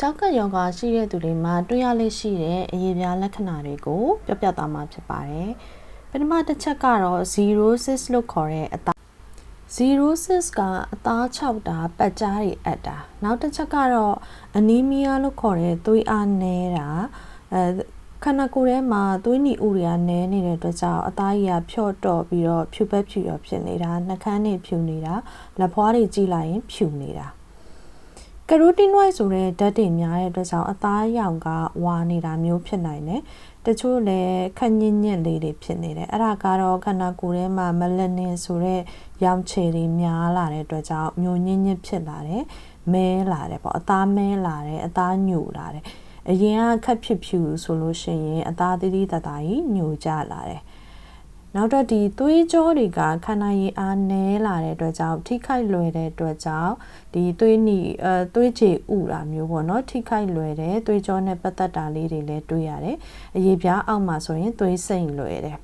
ကြောက်ကယောဂရှိတဲ့သူတွေမှာတွေ့ရလေရှိတဲ့အရေးပြားလက္ခဏာတွေကိုပြောပြသွားမှာဖြစ်ပါတယ်။ပထမတစ်ချက်ကတော့ 0-6 လို့ခေါ်တဲ့အသား 0-6 ကအသား6တာပတ်ကြားတွေအပ်တာနောက်တစ်ချက်ကတော့ anemia လို့ခေါ်တဲ့သွေးအားနည်းတာခန္ဓာကိုယ်ထဲမှာသွေးနီဥတွေကနည်းနေတဲ့အတွက်ကြောင့်အသားကြီးကဖြော့တော့ပြီးတော့ဖြူပက်ဖြူရောဖြစ်နေတာနှာခမ်းတွေဖြူနေတာလက်ဖွားတွေကြည့်လိုက်ရင်ဖြူနေတာကရိုတီနွိုက်ဆိုတဲ့ဓာတ်တွေများတဲ့အတွက်ကြောင့်အသားရောင်ကဝါနေတာမျိုးဖြစ်နိုင်တယ်တချို့လည်းခက်ညစ်ညစ်လေးတွေဖြစ်နေတယ်အဲ့ဒါကတော့ခန္ဓာကိုယ်ထဲမှာမလနင်ဆိုတဲ့ရောင်ခြည်တွေများလာတဲ့အတွက်ကြောင့်မျိုးညစ်ညစ်ဖြစ်လာတယ်မဲလာတယ်ပေါ့အသားမဲလာတယ်အသားညိုလာတယ်အရင်ကခက်ဖြစ်ဖြူဆိုလို့ရှိရင်အသားသေးသေးတသားကြီးညိုကျလာတယ်နောက်တော့ဒီသွေးကြောတွေကခန္ဓာရည်အားနည်းလာတဲ့အတွက်ကြောင့်ထိခိုက်လွယ်တဲ့အတွက်ကြောင့်ဒီသွေးကြည်ဥတာမျိုးပေါ့နော်ထိခိုက်လွယ်တဲ့သွေးကြောနဲ့ပတ်သက်တာလေးတွေလည်းတွေ့ရတယ်အရေးပြားအောက်မှာဆိုရင်သွေးစိမ့်လွယ်တယ်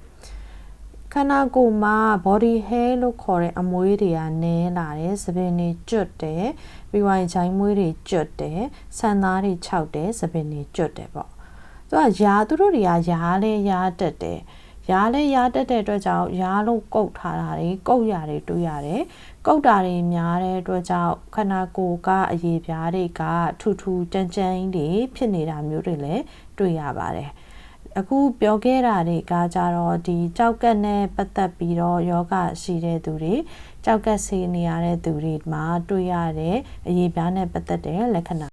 ခန္ဓာကိုယ်မှာ body hair လို့ခေါ်တဲ့အမွှေးတွေကနည်းလာတယ်သပင်တွေကျွတ်တယ်ပြီးရင်ဂျိုင်းမွေးတွေကျွတ်တယ်ဆန်သားတွေခြောက်တယ်သပင်တွေကျွတ်တယ်ပေါ့သူတို့တွေကယားလဲယားတက်တယ်ယားလဲယားတက်တဲ့အတွက်ကြောင့်ယားလို့ကုတ်ထားတာတွေကုတ်ရတွေတွေ့ရတယ်ကုတ်တာတွေများတဲ့အတွက်ကြောင့်ခန္ဓာကိုယ်ကအရေပြားတွေကထူထူကြမ်းကြမ်းတွေဖြစ်နေတာမျိုးတွေလည်းတွေ့ရပါတယ်အခုပြောခဲ့တာတွေကကြတော့ဒီကြောက်ကက်နဲ့ပတ်သက်ပြီးတော့ယောဂရှိတဲ့သူတွေကြောက်ကက်ဆေးနေရတဲ့သူတွေမှာတွေ့ရတဲ့အရေးပြားနဲ့ပတ်သက်တဲ့လက္ခဏာ